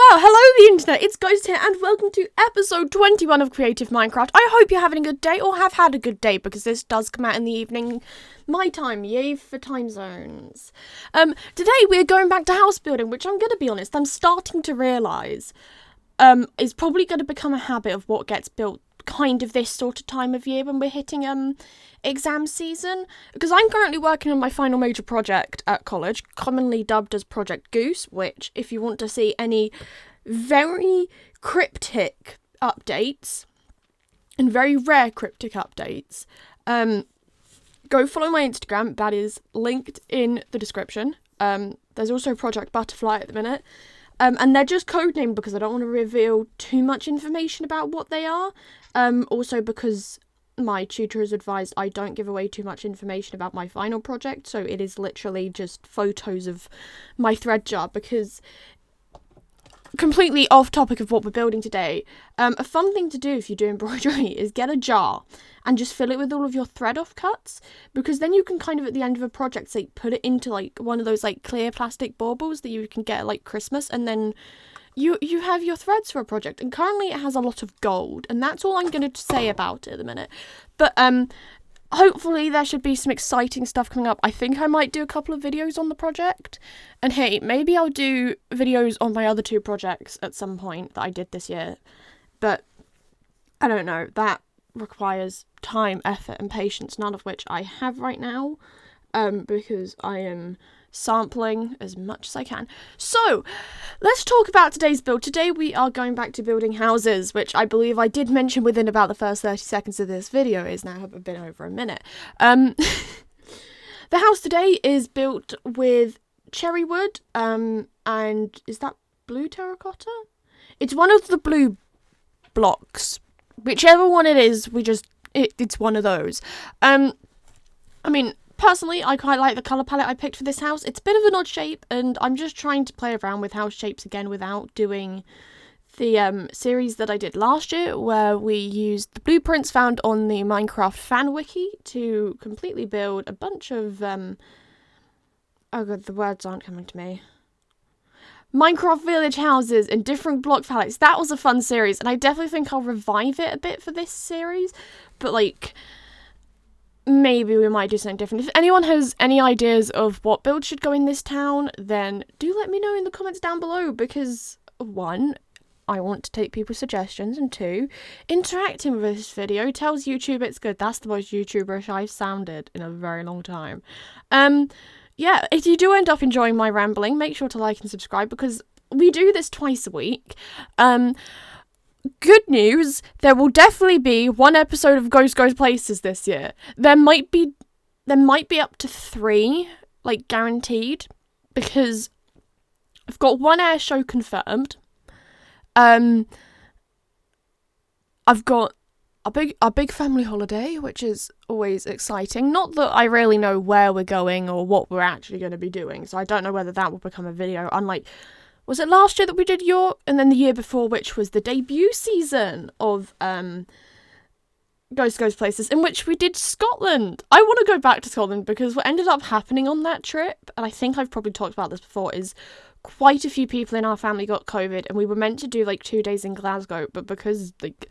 Hello the internet, it's Ghost here and welcome to episode 21 of Creative Minecraft. I hope you're having a good day or have had a good day because this does come out in the evening, my time, yay for time zones. Today we're going back to house building, which I'm going to be honest, I'm starting to realise is probably going to become a habit of what gets built kind of this sort of time of year when we're hitting exam season, because I'm currently working on my final major project at college, commonly dubbed as Project Goose, which if you want to see any very cryptic updates and very rare cryptic updates, go follow my Instagram. That is linked in the description. There's also Project Butterfly at the minute. And they're just codenamed because I don't want to reveal too much information about what they are. Also because my tutor has advised I don't give away too much information about my final project. So it is literally just photos of my thread jar, because completely off topic of what we're building today, a fun thing to do if you do embroidery is get a jar and just fill it with all of your thread offcuts, because then you can kind of at the end of a project say put it into like one of those like clear plastic baubles that you can get at like Christmas, and then you have your threads for a project. And currently it has a lot of gold, and that's all I'm going to say about it at the minute. But hopefully there should be some exciting stuff coming up. I think I might do a couple of videos on the project. And hey, maybe I'll do videos on my other two projects at some point that I did this year. But I don't know, that requires time, effort and patience, none of which I have right now, because I am sampling as much as I can. So let's talk about today's build. Today we are going back to building houses, which I believe I did mention within about the first 30 seconds of this video. Is now have been over a minute. The house today is built with cherry wood, and is that blue terracotta? It's one of the blue blocks, whichever one it is. It's one of those. I mean, personally, I quite like the colour palette I picked for this house. It's a bit of an odd shape, and I'm just trying to play around with house shapes again without doing the series that I did last year, where we used the blueprints found on the Minecraft fan wiki to completely build a bunch of, oh god, the words aren't coming to me. Minecraft village houses in different block palettes. That was a fun series, and I definitely think I'll revive it a bit for this series, but like, maybe we might do something different. If anyone has any ideas of what build should go in this town, then do let me know in the comments down below, because 1, I want to take people's suggestions, and 2, interacting with this video tells YouTube it's good. That's the most YouTuberish I've sounded in a very long time. Yeah, if you do end up enjoying my rambling, make sure to like and subscribe, because we do this twice a week. Good news, there will definitely be one episode of Ghost Goes Places this year. There might be up to 3, like, guaranteed, because I've got one air show confirmed. I've got a big family holiday, which is always exciting. Not that I really know where we're going or what we're actually going to be doing, so I don't know whether that will become a video, unlike, was it last year that we did York, and then the year before, which was the debut season of Ghost Goes Places, in which we did Scotland. I want to go back to Scotland, because what ended up happening on that trip, and I think I've probably talked about this before, is quite a few people in our family got COVID, and we were meant to do like 2 days in Glasgow, but because like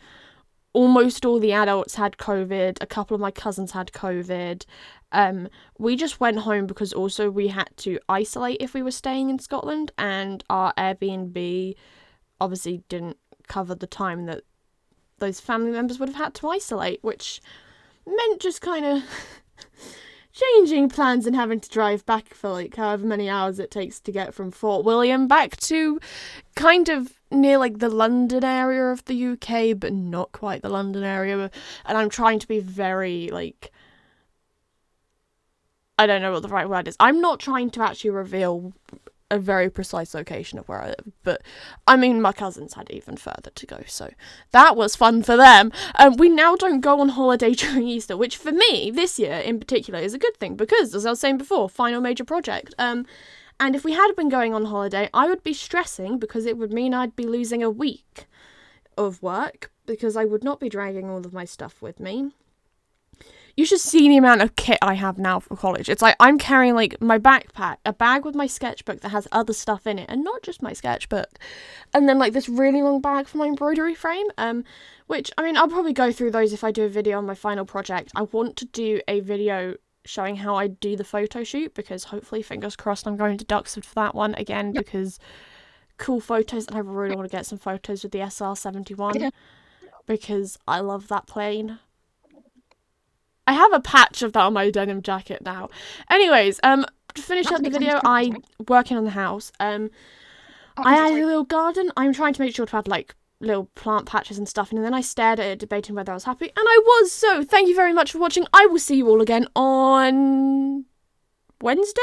almost all the adults had COVID, a couple of my cousins had COVID, we just went home, because also we had to isolate if we were staying in Scotland, and our Airbnb obviously didn't cover the time that those family members would have had to isolate, which meant just kind of changing plans and having to drive back for like however many hours it takes to get from Fort William back to kind of near like the London area of the UK, but not quite the London area. And I'm trying to be very like, I don't know what the right word is. I'm not trying to actually reveal a very precise location of where I live, but I mean, my cousins had even further to go, so that was fun for them. We now don't go on holiday during Easter, which for me this year in particular is a good thing, because as I was saying before, final major project, and if we had been going on holiday, I would be stressing, because it would mean I'd be losing a week of work, because I would not be dragging all of my stuff with me. You should see the amount of kit I have now for college. It's like I'm carrying like my backpack, a bag with my sketchbook that has other stuff in it, and not just my sketchbook. And then like this really long bag for my embroidery frame. Which, I mean, I'll probably go through those if I do a video on my final project. I want to do a video showing how I do the photo shoot, because hopefully, fingers crossed, I'm going to Duxford for that one again, because cool photos, and I really want to get some photos with the SR-71 because I love that plane. I have a patch of that on my denim jacket now. Anyways, to finish up the video, I'm working on the house. I added a little garden. I'm trying to make sure to add like little plant patches and stuff, and then I stared at it debating whether I was happy, and I was. So thank you very much for watching. I will see you all again on Wednesday.